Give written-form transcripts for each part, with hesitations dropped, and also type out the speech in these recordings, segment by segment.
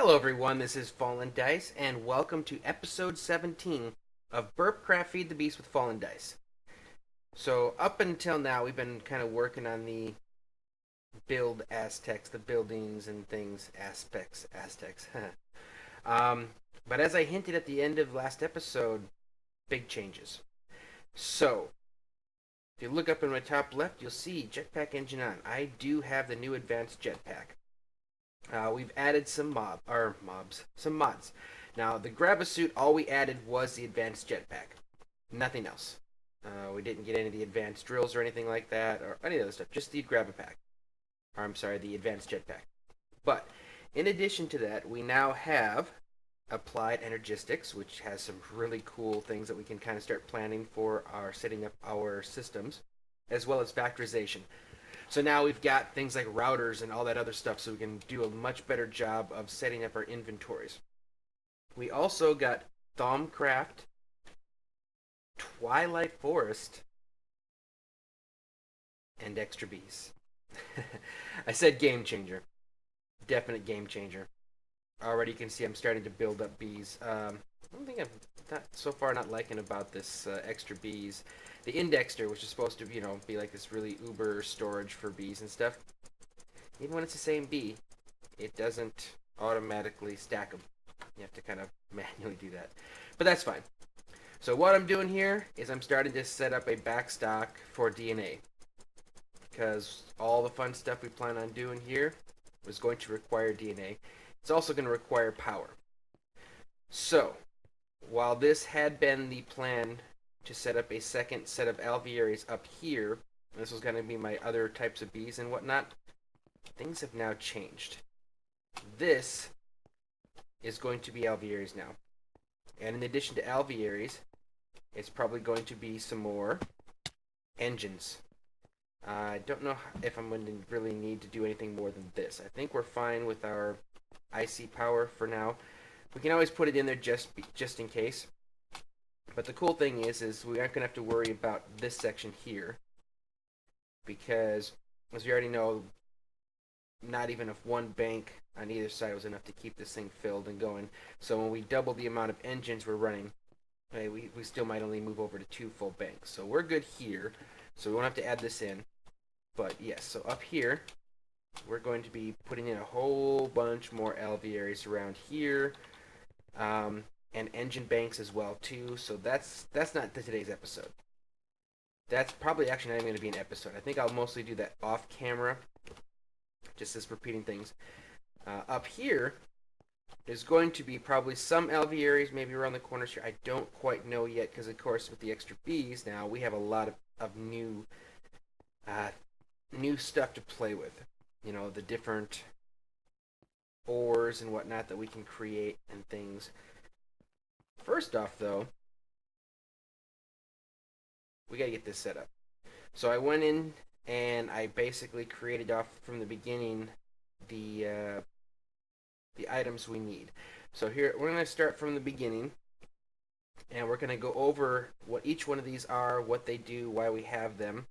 Hello everyone, this is FallenDice, and welcome to episode 17 of Burpcraft Feed the Beast with FallenDice. So up until now, we've been kind of working on the build aspects, the buildings and things, aspects. um, but as I hinted at the end of last episode, big changes. So, if you look up in my top left, you'll see jetpack engine on. I do have the new advanced jetpack. We've added some some mods. Now, the Grab-A-Suit, all we added was the advanced jetpack. Nothing else. We didn't get any of the advanced drills or anything like that, or any other stuff. Just the Grab-A-Pack. Or, I'm sorry, the advanced jetpack. But, in addition to that, we now have applied Energistics, which has some really cool things that we can kind of start planning for our setting up our systems, as well as Factorization. So now we've got things like routers and all that other stuff, so we can do a much better job of setting up our inventories. We also got Thermalexpansion, Twilight Forest, and extra bees. I said game changer. Definite game changer. Already you can see I'm starting to build up bees. One thing I'm so far not liking about this extra bees, the indexer, which is supposed to, be like this really uber storage for bees and stuff. Even when it's the same bee, it doesn't automatically stack them. You have to kind of manually do that. But that's fine. So what I'm doing here is I'm starting to set up a backstock for DNA. Because all the fun stuff we plan on doing here is going to require DNA. It's also going to require power. So, while this had been the plan to set up a second set of alvearies up here, and this was going to be my other types of bees and whatnot, things have now changed. This is going to be alvearies now. And in addition to alvearies, it's probably going to be some more engines. I don't know if I'm going to really need to do anything more than this. I think we're fine with our IC power for now. We can always put it in there just in case. But the cool thing is we aren't going to have to worry about this section here. Because, as we already know, not even if one bank on either side was enough to keep this thing filled and going. So when we double the amount of engines we're running, we still might only move over to 2 full banks. So we're good here. So we won't have to add this in. But yes, so up here, we're going to be putting in a whole bunch more alvearies around here, and engine banks as well too. So that's not today's episode. That's probably actually not even going to be an episode. I think I'll mostly do that off camera, just as repeating things. Up here is going to be probably some alvearies, maybe around the corners here. I don't quite know yet, because of course with the extra bees now, we have a lot of new stuff to play with. The different ores and whatnot that we can create and things. First off, though, we gotta get this set up. So I went in and I basically created off from the beginning the items we need. So here we're gonna start from the beginning, and we're gonna go over what each one of these are, what they do, why we have them.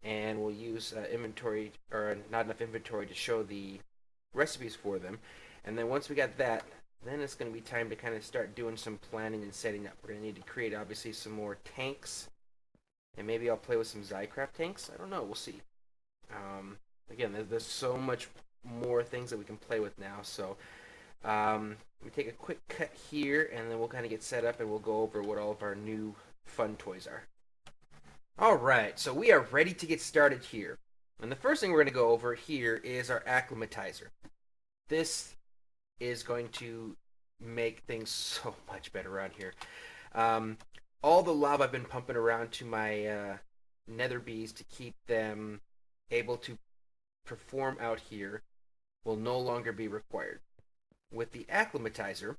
And we'll use inventory, or not enough inventory, to show the recipes for them. And then once we got that, then it's going to be time to kind of start doing some planning and setting up. We're going to need to create, obviously, some more tanks. And maybe I'll play with some Zycraft tanks. I don't know. We'll see. Again, there's so much more things that we can play with now. So we take a quick cut here, and then we'll kind of get set up, and we'll go over what all of our new fun toys are. Alright, so we are ready to get started here. And the first thing we're going to go over here is our acclimatizer. This is going to make things so much better around here. All the lava I've been pumping around to my nether bees to keep them able to perform out here will no longer be required. With the acclimatizer,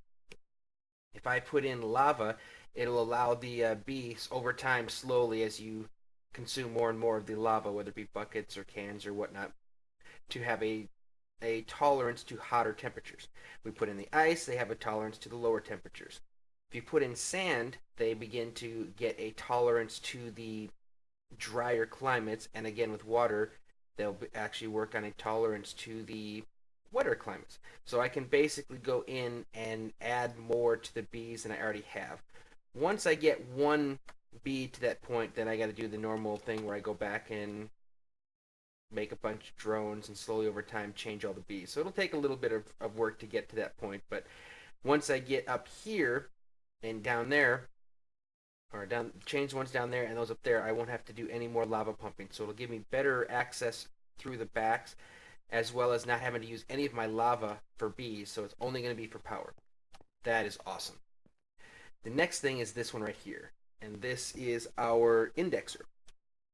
if I put in lava, it'll allow the bees over time, slowly, as you consume more and more of the lava, whether it be buckets or cans or whatnot, to have a tolerance to hotter temperatures. We put in the ice, they have a tolerance to the lower temperatures. If you put in sand, they begin to get a tolerance to the drier climates, and again with water, they'll actually work on a tolerance to the wetter climates. So I can basically go in and add more to the bees than I already have. Once I get one bee to that point, then I got to do the normal thing where I go back and make a bunch of drones and slowly over time change all the bees. So it'll take a little bit of work to get to that point, but once I get up here and down there, or down, change the ones down there and those up there, I won't have to do any more lava pumping. So it'll give me better access through the backs, as well as not having to use any of my lava for bees, so it's only going to be for power. That is awesome. The next thing is this one right here, and this is our indexer.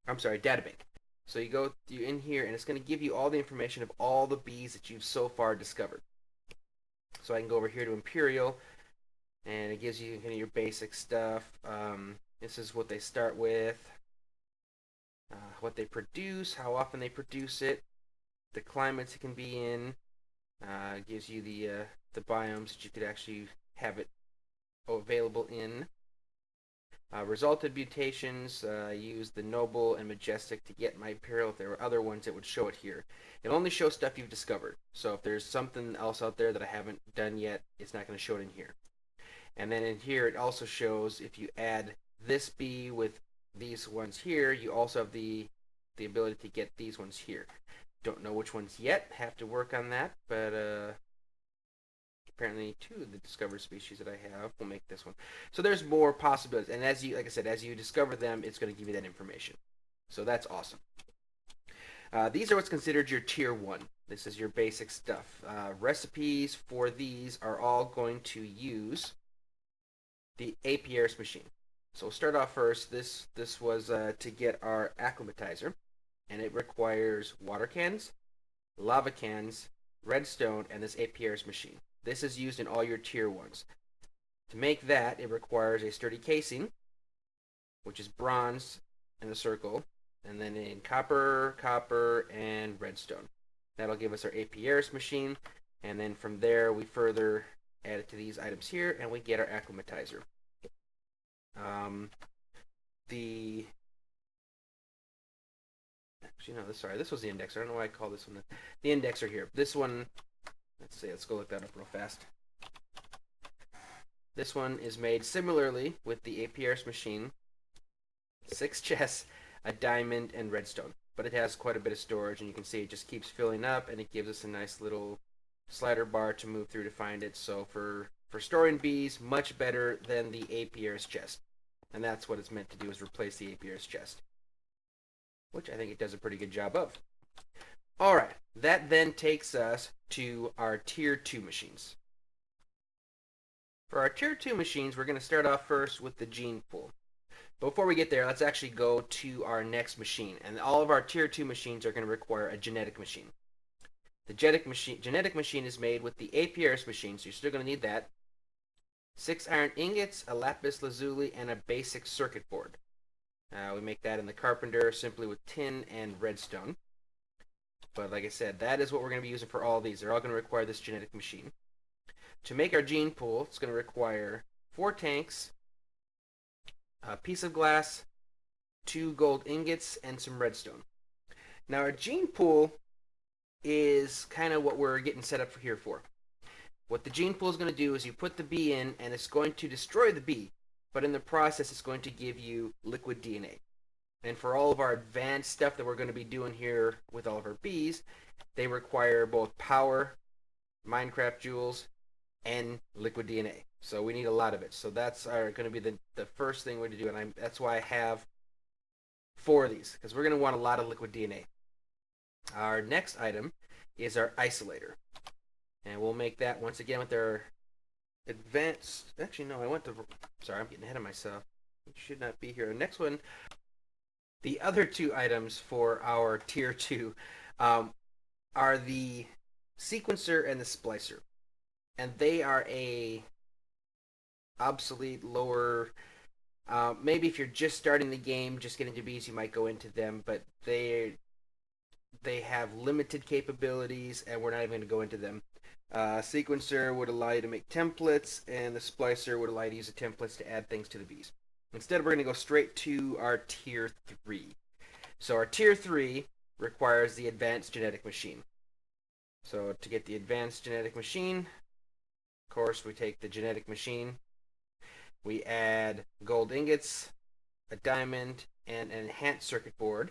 I'm sorry, databank. So you're in here, and it's going to give you all the information of all the bees that you've so far discovered. So I can go over here to Imperial, and it gives you kind of your basic stuff. This is what they start with, what they produce, how often they produce it, the climates it can be in. It gives you the biomes that you could actually have it available in. Resulted mutations, use the Noble and Majestic to get my Imperial. If there were other ones, it would show it here. It'll only show stuff you've discovered. So if there's something else out there that I haven't done yet, it's not going to show it in here. And then in here, it also shows if you add this bee with these ones here, you also have the ability to get these ones here. Don't know which ones yet. Have to work on that, but apparently two of the discovered species that I have will make this one. So there's more possibilities, and as you, like I said, as you discover them, it's going to give you that information. So that's awesome. These are what's considered your tier 1. This is your basic stuff. Recipes for these are all going to use the apiarist machine. So we'll start off first. This was to get our acclimatizer, and it requires water cans, lava cans, redstone, and this apiarist machine. This is used in all your tier 1s. To make that, it requires a sturdy casing, which is bronze in a circle, and then in copper, and redstone. That'll give us our apiarist machine, and then from there we further add it to these items here, and we get our acclimatizer. Actually, no, sorry, this was the indexer. I don't know why I call this one the indexer here. This one, let's go look that up real fast. This one is made similarly with the apiarist machine. 6 chests, a diamond, and redstone. But it has quite a bit of storage, and you can see it just keeps filling up, and it gives us a nice little slider bar to move through to find it. So for storing bees, much better than the apiarist chest. And that's what it's meant to do, is replace the apiarist chest, which I think it does a pretty good job of. Alright, that then takes us to our tier 2 machines. For our tier 2 machines, we're going to start off first with the gene pool. Before we get there, let's actually go to our next machine. And all of our tier 2 machines are going to require a genetic machine. The genetic machine is made with the apiarist machine, so you're still going to need that. 6 iron ingots, a lapis lazuli, and a basic circuit board. We make that in the carpenter simply with tin and redstone. But like I said, that is what we're going to be using for all these. They're all going to require this genetic machine. To make our gene pool, it's going to require 4 tanks, a piece of glass, 2 gold ingots, and some redstone. Now our gene pool is kind of what we're getting set up for here for. What the gene pool is going to do is you put the bee in, and it's going to destroy the bee, but in the process it's going to give you liquid DNA. And for all of our advanced stuff that we're going to be doing here with all of our bees, they require both power, Minecraft jewels, and liquid DNA. So we need a lot of it. So that's going to be the first thing we're going to do, and that's why I have 4 of these, because we're going to want a lot of liquid DNA. Our next item is our isolator. And we'll make that once again with our advanced... Actually, no, sorry, I'm getting ahead of myself. It should not be here. The next one, the other 2 items for our tier 2 are the sequencer and the splicer. And they are a obsolete lower... maybe if you're just starting the game, just getting to bees, you might go into them, but they have limited capabilities, and we're not even going to go into them. Sequencer would allow you to make templates, and the splicer would allow you to use the templates to add things to the bees. Instead, we're going to go straight to our tier 3. So our tier 3 requires the advanced genetic machine. So to get the advanced genetic machine, of course, we take the genetic machine, we add gold ingots, a diamond, and an enhanced circuit board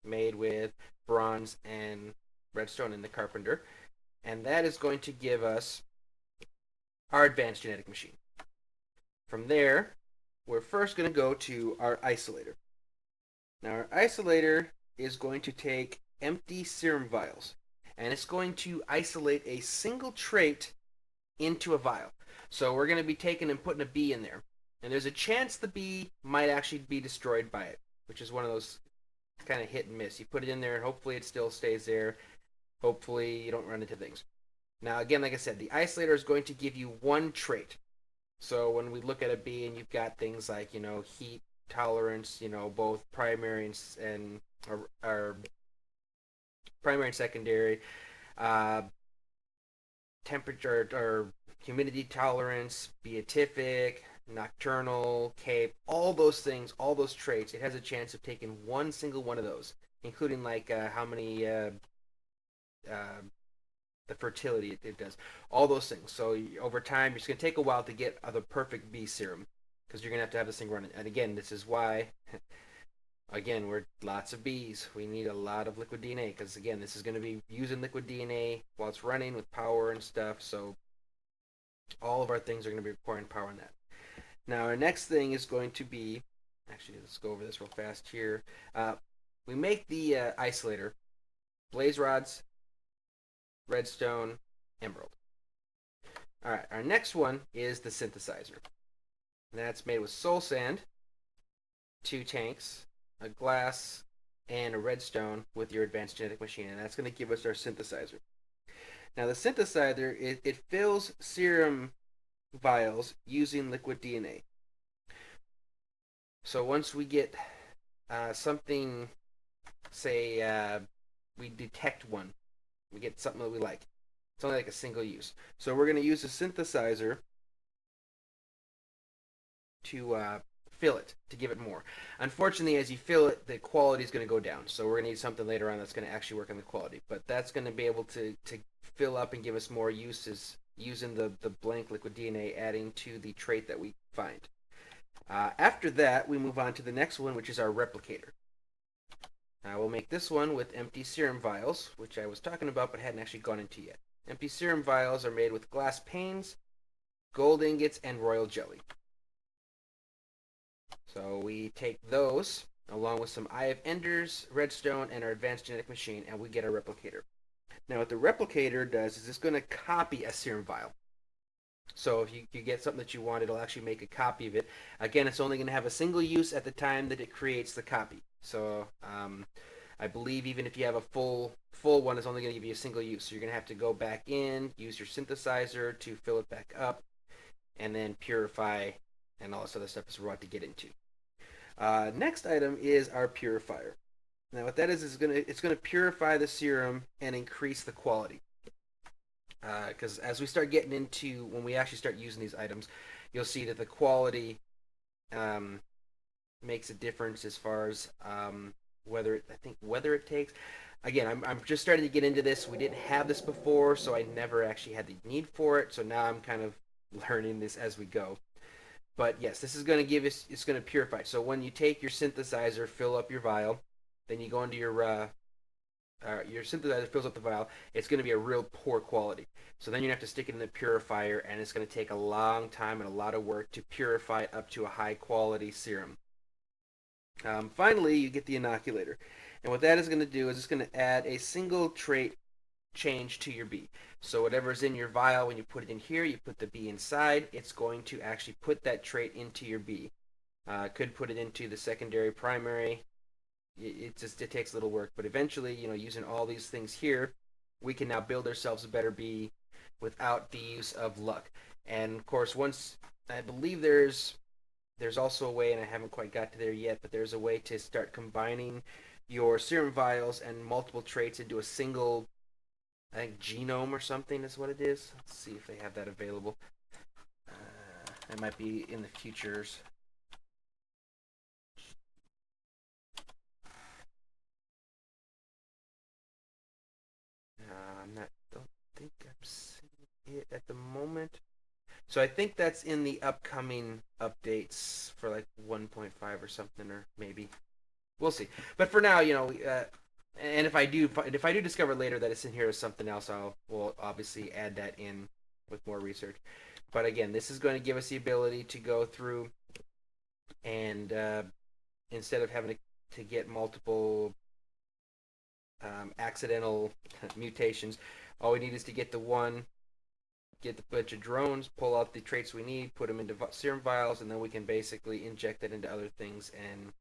made with bronze and redstone in the carpenter, and that is going to give us our advanced genetic machine. From there, we're first going to go to our isolator. Now our isolator is going to take empty serum vials, and it's going to isolate a single trait into a vial. So we're going to be taking and putting a bee in there, and there's a chance the bee might actually be destroyed by it, which is one of those kind of hit and miss. You put it in there and hopefully it still stays there. Hopefully you don't run into things. Now again, like I said, the isolator is going to give you one trait. So when we look at a bee and you've got things like, heat tolerance, both primary and or primary and secondary, temperature or humidity tolerance, beatific, nocturnal, cape, all those things, all those traits, it has a chance of taking one single one of those, including like how many the fertility it does, all those things. So over time, it's going to take a while to get the perfect bee serum because you're going to have this thing running. And again, this is why, again, we're lots of bees. We need a lot of liquid DNA because, again, this is going to be using liquid DNA while it's running with power and stuff. So all of our things are going to be requiring power on that. Now, our next thing is going to be, actually, let's go over this real fast here. We make the isolator, blaze rods, redstone, emerald. Alright, our next one is the synthesizer. And that's made with soul sand, 2 tanks, a glass, and a redstone with your advanced genetic machine. And that's going to give us our synthesizer. Now the synthesizer, it fills serum vials using liquid DNA. So once we get something, say we detect one, we get something that we like. It's only like a single use. So we're going to use a synthesizer to fill it, to give it more. Unfortunately, as you fill it, the quality is going to go down. So we're going to need something later on that's going to actually work on the quality. But that's going to be able to fill up and give us more uses using the blank liquid DNA, adding to the trait that we find. After that, we move on to the next one, which is our replicator. We'll make this one with empty serum vials, which I was talking about but hadn't actually gone into yet. Empty serum vials are made with glass panes, gold ingots, and royal jelly. So we take those, along with some Eye of Enders, redstone, and our advanced genetic machine, and we get our replicator. Now what the replicator does is it's going to copy a serum vial. So if you get something that you want, it'll actually make a copy of it. Again, it's only going to have a single use at the time that it creates the copy. So I believe even if you have a full one, it's only going to give you a single use. So you're going to have to go back in, use your synthesizer to fill it back up, and then purify, and all this other stuff is what to get into. Next item is our purifier. Now what that is it's going to purify the serum and increase the quality. Because as we start getting into, when we actually start using these items, you'll see that the quality makes a difference as far as whether it takes. Again, I'm just starting to get into this. We didn't have this before, so I never actually had the need for it. So now I'm kind of learning this as we go. But yes, this is going to give us, it's going to purify. So when you take your synthesizer, fill up your vial, then you go into your synthesizer fills up the vial, it's going to be a real poor quality. So then you have to stick it in the purifier, and it's going to take a long time and a lot of work to purify it up to a high quality serum. Finally, you get the inoculator. And what that is going to do is it's going to add a single trait change to your bee. So whatever's in your vial, when you put it in here, you put the bee inside, it's going to actually put that trait into your bee. Could put it into the secondary, primary. It takes a little work, but eventually, using all these things here, we can now build ourselves a better bee without the use of luck. And of course, once I believe there's also a way, and I haven't quite got to there yet, but there's a way to start combining your serum vials and multiple traits into a single, I think, genome or something is what it is. Let's see if they have that available. It might be in the futures. I'm not So I think that's in the upcoming updates for like 1.5 or something, or maybe we'll see. But for now, and if I do discover later that it's in here as something else, we'll obviously add that in with more research. But again, this is going to give us the ability to go through and instead of having to get multiple accidental mutations, all we need is to get the one, get the bunch of drones, pull out the traits we need, put them into serum vials, and then we can basically inject that into other things. And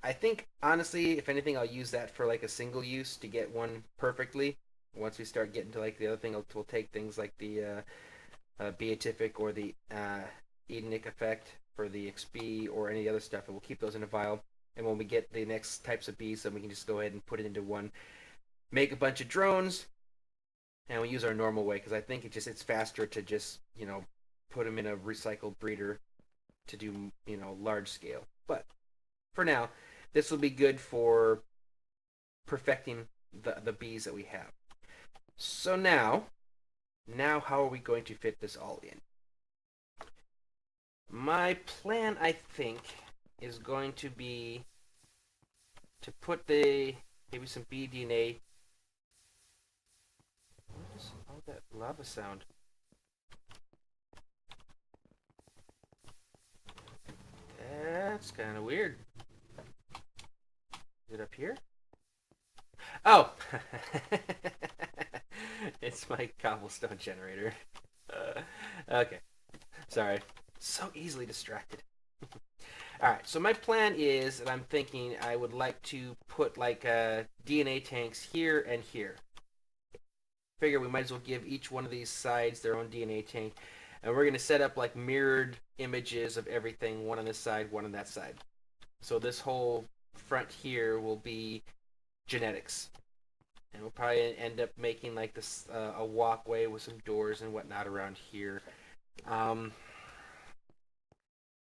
I think, honestly, if anything, I'll use that for like a single use to get one perfectly. Once we start getting to like the other thing, we'll take things like the beatific or the Edenic effect for the XP or any other stuff, and we'll keep those in a vial. And when we get the next types of bees, then we can just go ahead and put it into one, make a bunch of drones, and we use our normal way, because I think it's faster to just put them in a recycled breeder to do large scale. But for now, this will be good for perfecting the bees that we have. So now how are we going to fit this all in? My plan, I think, is going to be to put maybe some bee DNA. What is all that lava sound? That's kind of weird. Is it up here? Oh! It's my cobblestone generator. Okay. Sorry. So easily distracted. Alright, so my plan is that I'm thinking I would like to put like DNA tanks here and here. Figure we might as well give each one of these sides their own DNA tank. And we're going to set up like mirrored images of everything, one on this side, one on that side. So this whole front here will be genetics. And we'll probably end up making like this a walkway with some doors and whatnot around here.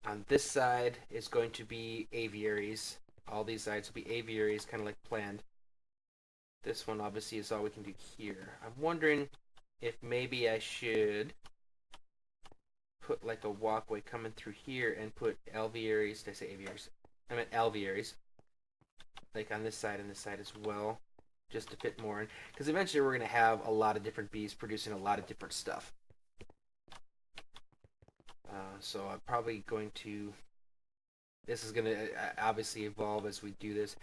On this side is going to be aviaries. All these sides will be aviaries, kind of like planned. This one obviously is all we can do here. I'm wondering if maybe I should put like a walkway coming through here and put alvearies. Did I say aviaries? I meant alvearies. Like on this side and this side as well, just to fit more in. Because eventually we're going to have a lot of different bees producing a lot of different stuff. So I'm probably going to... This is going to obviously evolve as we do this,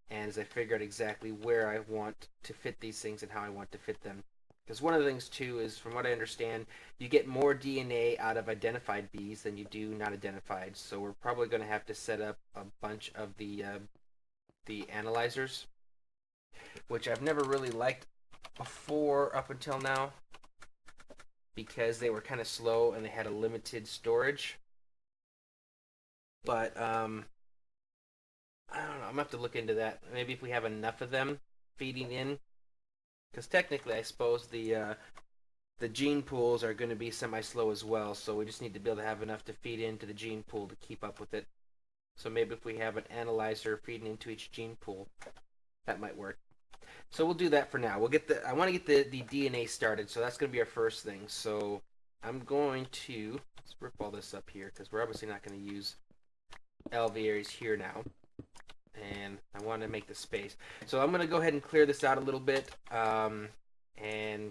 and as I figure out exactly where I want to fit these things and how I want to fit them. Because one of the things, too, is from what I understand, you get more DNA out of identified bees than you do not identified. So we're probably going to have to set up a bunch of the analyzers, which I've never really liked before up until now, because they were kind of slow and they had a limited storage. But I don't know. I'm gonna have to look into that. Maybe if we have enough of them feeding in, because technically, I suppose the gene pools are going to be semi-slow as well. So we just need to be able to have enough to feed into the gene pool to keep up with it. So maybe if we have an analyzer feeding into each gene pool, that might work. So we'll do that for now. I want to get the DNA started, so that's going to be our first thing. So I'm going to let's rip all this up here, because we're obviously not going to use alvearies here now, and I want to make the space. So I'm going to go ahead and clear this out a little bit, and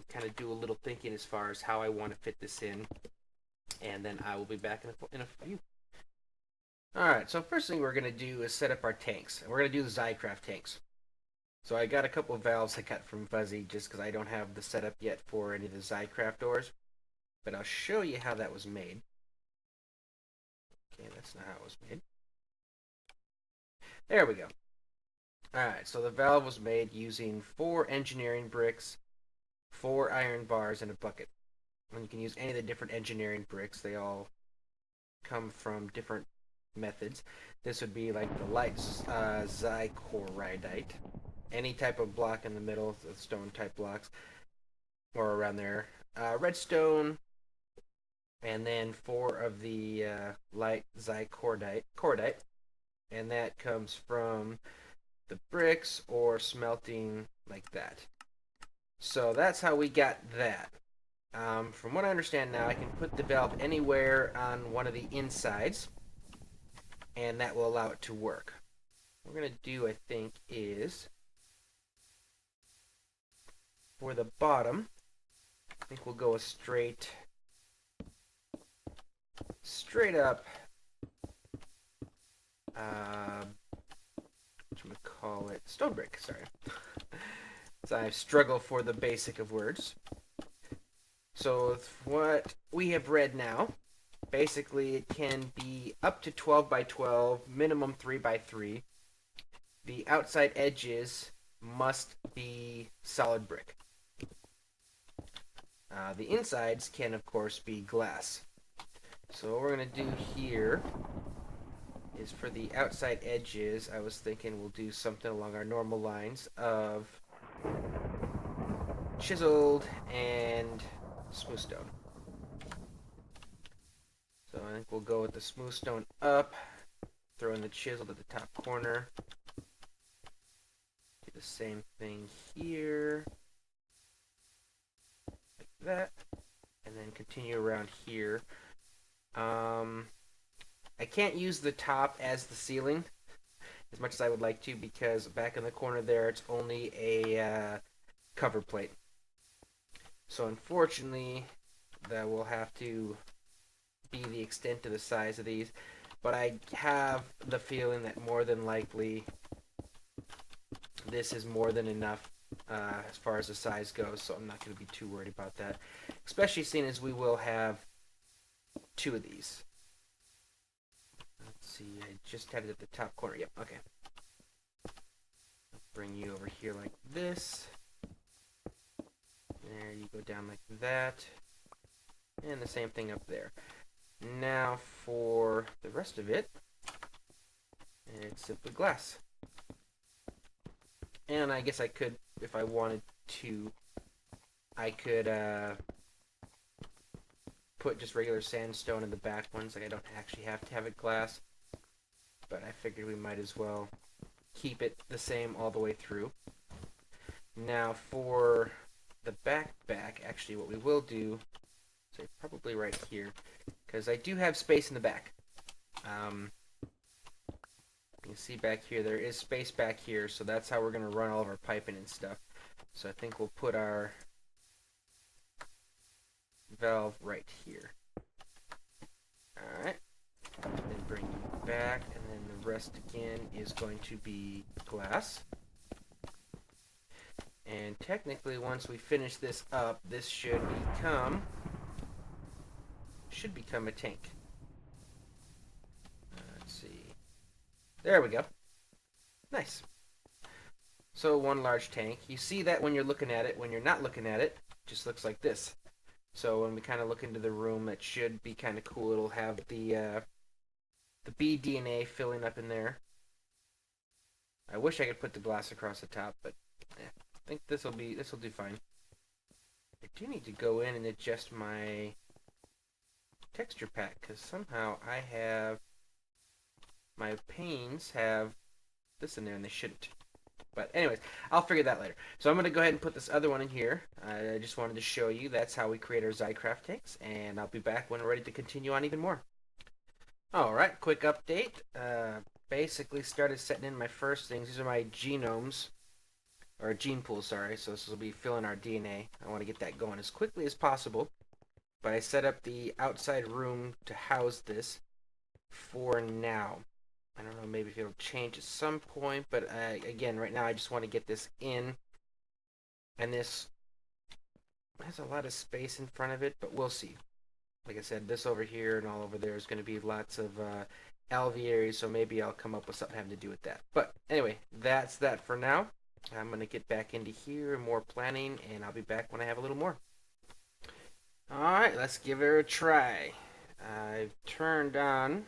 kind of do a little thinking as far as how I want to fit this in, and then I will be back in a few. Alright, so first thing we're going to do is set up our tanks, and we're going to do the Zycraft tanks. So I got a couple of valves I got from Fuzzy just because I don't have the setup yet for any of the Zycraft doors. But I'll show you how that was made. Okay, that's not how it was made. There we go. Alright, so the valve was made using 4 engineering bricks, 4 iron bars, and a bucket. And you can use any of the different engineering bricks. They all come from different methods. This would be like the light Zycoridite. Any type of block in the middle, the stone type blocks, or around there. Redstone, and then 4 of the light Zycoridite, and that comes from the bricks or smelting like that. So that's how we got that. From what I understand now, I can put the valve anywhere on one of the insides, and that will allow it to work. What we're going to do, I think, is for the bottom, I think we'll go a straight up, whatchamacallit, stone brick, sorry. So I struggle for the basic of words. So what we have read now, basically it can be up to 12 by 12, minimum 3 by 3. The outside edges must be solid brick. The insides can, of course, be glass. So what we're going to do here is for the outside edges, I was thinking we'll do something along our normal lines of chiseled and smooth stone. So I think we'll go with the smooth stone up, throw in the chiseled at the top corner. Do the same thing here, like that, and then continue around here. I can't use the top as the ceiling as much as I would like to, because back in the corner there it's only a cover plate. So unfortunately that will have to be the extent of the size of these, but I have the feeling that more than likely this is more than enough as far as the size goes, so I'm not going to be too worried about that, especially seeing as we will have 2 of these. Let's see, I just had it at the top corner. Yep, okay. I'll bring you over here like this. There, you go down like that. And the same thing up there. Now for the rest of it, it's simply glass. And I guess I could, if I wanted to, I could put just regular sandstone in the back ones. Like, I don't actually have to have it glass, but I figured we might as well keep it the same all the way through. Now for the back, actually what we will do, so probably right here, because I do have space in the back. You can see back here, there is space back here, so that's how we're going to run all of our piping and stuff. So I think we'll put our valve right here. Alright, then bring you back, and then the rest again is going to be glass. And technically, once we finish this up, this should become a tank. Let's see. There we go. Nice. So one large tank. You see that when you're looking at it. When you're not looking at it, it just looks like this. So when we kind of look into the room, it should be kind of cool. It'll have the bee DNA filling up in there. I wish I could put the glass across the top, but I think this will do fine. I do need to go in and adjust my texture pack, because somehow I have my panes have this in there and they shouldn't. But anyways, I'll figure that later. So I'm going to go ahead and put this other one in here. I just wanted to show you that's how we create our Zycraft tanks, and I'll be back when we're ready to continue on even more. Alright, quick update. Basically started setting in my first things. These are my genomes, or gene pools, sorry. So this will be filling our DNA. I want to get that going as quickly as possible. But I set up the outside room to house this for now. I don't know, maybe if it'll change at some point, but again, right now I just want to get this in. And this has a lot of space in front of it, but we'll see. Like I said, this over here and all over there is going to be lots of alvearies, so maybe I'll come up with something having to do with that. But anyway, that's that for now. I'm going to get back into here, more planning, and I'll be back when I have a little more. Alright, let's give it a try. I've turned on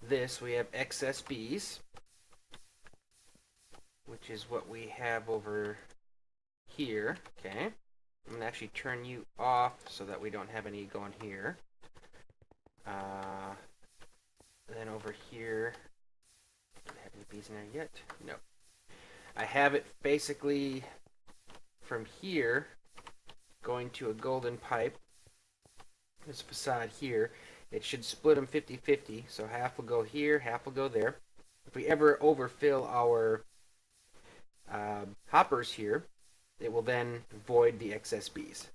this. We have excess bees, which is what we have over here. Okay, I'm going to actually turn you off so that we don't have any going here. Then over here, do I have any bees in there yet? No. I have it basically from here going to a golden pipe. This facade here, it should split them 50-50, so half will go here, half will go there. If we ever overfill our hoppers here, it will then void the excess bees.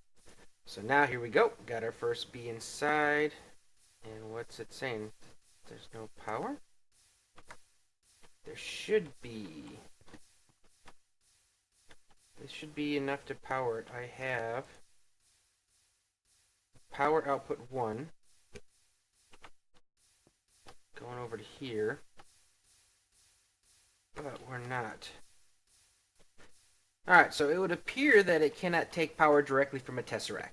So now here we go. Got our first bee inside. And what's it saying? There's no power? There should be. This should be enough to power it. I have power output 1. Going over to here. But we're not. Alright, so it would appear that it cannot take power directly from a tesseract.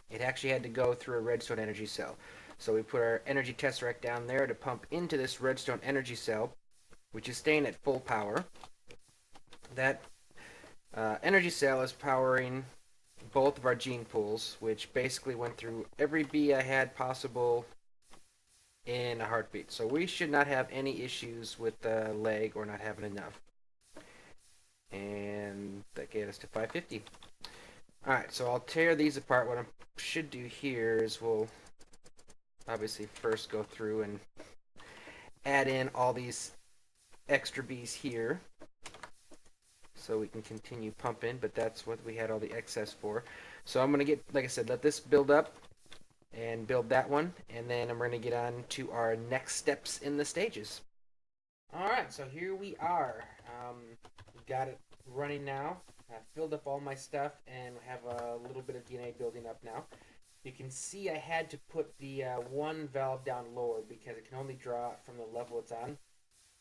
It actually had to go through a redstone energy cell. So we put our energy tesseract down there to pump into this redstone energy cell, which is staying at full power. That energy cell is powering both of our gene pools, which basically went through every bee I had possible in a heartbeat. So we should not have any issues with the leg or not having enough. And that gave us to 550. Alright, so I'll tear these apart. What I should do here is we'll obviously first go through and add in all these extra bees here so we can continue pumping, but that's what we had all the excess for. So I'm going to get, like I said, let this build up and build that one, and then I'm going to get on to our next steps in the stages. Alright, so here we are. Got it running now. I filled up all my stuff and have a little bit of DNA building up now. You can see I had to put the one valve down lower because it can only draw from the level it's on.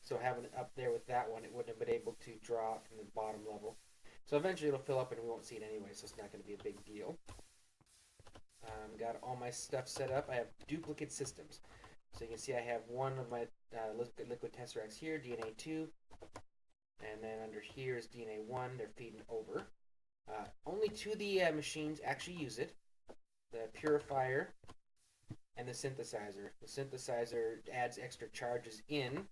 So having it up there with that one, it wouldn't have been able to draw from the bottom level. So eventually it'll fill up and we won't see it anyway, so it's not going to be a big deal. Got all my stuff set up. I have duplicate systems. So you can see I have one of my liquid tesseracts here, DNA 2. And then under here is DNA 1. They're feeding over. Only 2 of the machines actually use it. The purifier and the synthesizer. The synthesizer adds extra charges in.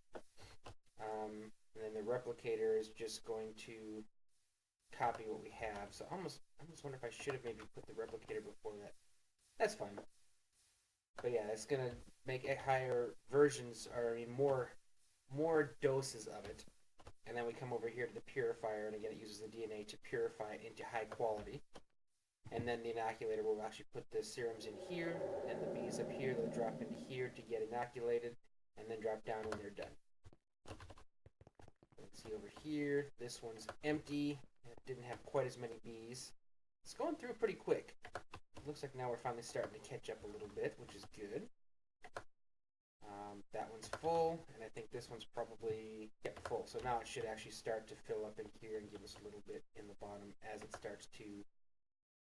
And then the replicator is just going to copy what we have. So I almost wonder if I should have maybe put the replicator before that. That's fine. But yeah, it's going to make higher versions, or I mean more doses of it. And then we come over here to the purifier, and again it uses the DNA to purify it into high quality. And then the inoculator will actually put the serums in here, and the bees up here, they'll drop into here to get inoculated, and then drop down when they're done. Let's see over here, this one's empty. It didn't have quite as many bees. It's going through pretty quick. It looks like now we're finally starting to catch up a little bit, which is good. That one's full, and I think this one's probably full. So now it should actually start to fill up in here and give us a little bit in the bottom as it starts to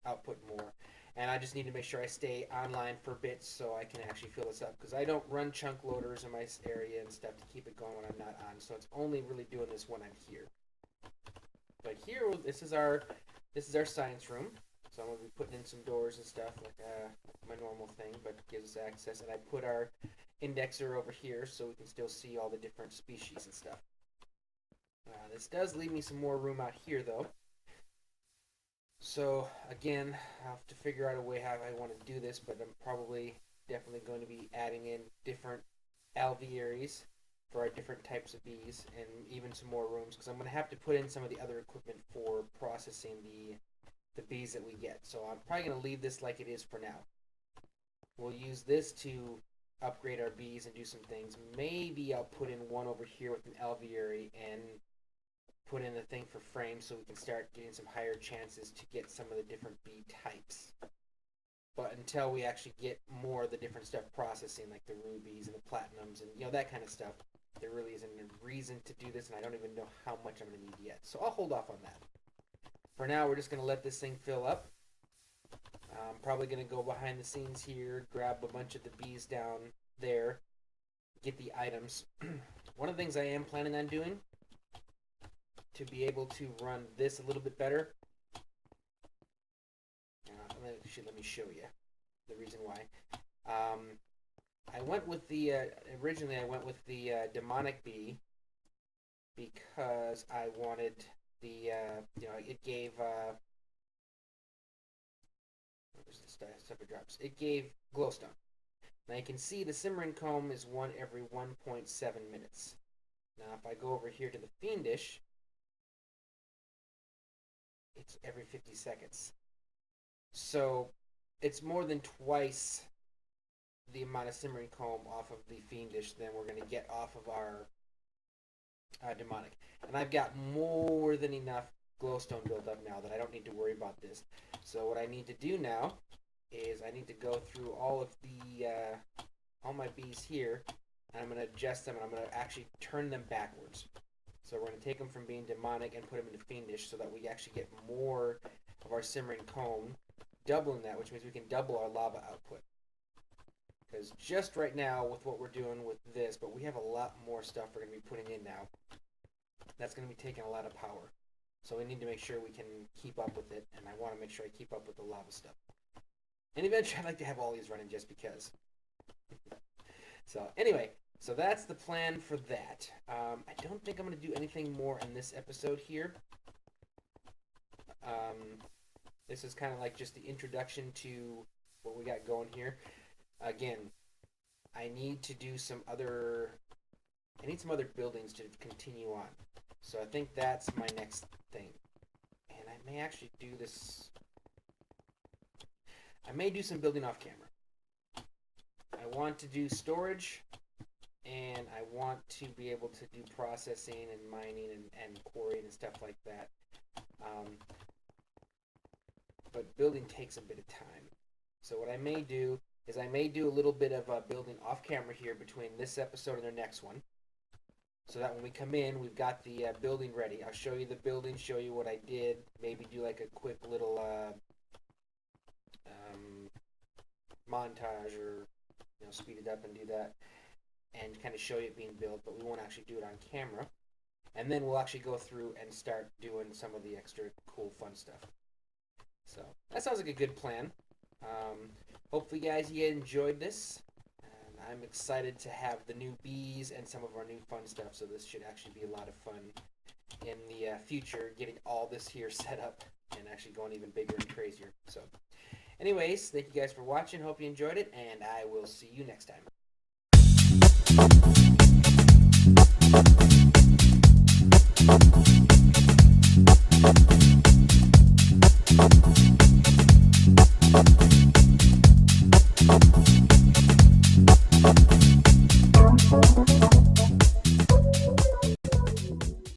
output more. And I just need to make sure I stay online for bits so I can actually fill this up, because I don't run chunk loaders in my area and stuff to keep it going when I'm not on. So it's only really doing this when I'm here. But here, this is our science room. So I'm going to be putting in some doors and stuff like my normal thing, but it gives us access. And I put our indexer over here so we can still see all the different species and stuff. This does leave me some more room out here though. So again, I'll have to figure out a way how I want to do this, but I'm probably definitely going to be adding in different alvearies for our different types of bees, and even some more rooms, because I'm going to have to put in some of the other equipment for processing the bees that we get. So I'm probably going to leave this like it is for now. We'll use this to upgrade our bees and do some things. Maybe I'll put in one over here with an alveary and put in a thing for frames so we can start getting some higher chances to get some of the different bee types. But until we actually get more of the different stuff processing, like the rubies and the platinums and that kind of stuff, there really isn't a reason to do this, and I don't even know how much I'm going to need yet. So I'll hold off on that. For now, we're just going to let this thing fill up. I'm probably going to go behind the scenes here, grab a bunch of the bees down there, get the items. One of the things I am planning on doing to be able to run this a little bit better, let me show you the reason why. I went with the, originally I went with the demonic bee because I wanted the, it gave where's the stuff it drops? It gave glowstone. Now you can see the simmering comb is 1 every 1.7 minutes. Now if I go over here to the fiendish, it's every 50 seconds. So it's more than twice the amount of simmering comb off of the fiendish than we're going to get off of our demonic. And I've got more than enough glowstone built up now that I don't need to worry about this. So what I need to do now is I need to go through all of the all my bees here, and I'm going to adjust them, and I'm going to actually turn them backwards. So we're going to take them from being demonic and put them into fiendish so that we actually get more of our simmering comb, doubling that, which means we can double our lava output. Because just right now, with what we're doing with this, but we have a lot more stuff we're going to be putting in now. That's going to be taking a lot of power. So we need to make sure we can keep up with it, and I want to make sure I keep up with the lava stuff. And eventually I'd like to have all these running just because. So anyway, so that's the plan for that. I don't think I'm going to do anything more in this episode here. This is kind of like just the introduction to what we got going here. Again, I need to do some other... I need some other buildings to continue on. So I think that's my next thing. And I may actually do this... I may do some building off camera. I want to do storage, and I want to be able to do processing and mining and quarrying and stuff like that. But building takes a bit of time. So what I may do is I may do a little bit of building off camera here between this episode and the next one. So that when we come in, we've got the building ready. I'll show you the building, show you what I did, maybe do like a quick little montage, or speed it up and do that, and kind of show you it being built, but we won't actually do it on camera. And then we'll actually go through and start doing some of the extra cool fun stuff. So that sounds like a good plan. Hopefully guys, you enjoyed this. I'm excited to have the new bees and some of our new fun stuff, so this should actually be a lot of fun in the future, getting all this here set up and actually going even bigger and crazier. So anyways, thank you guys for watching. Hope you enjoyed it, and I will see you next time.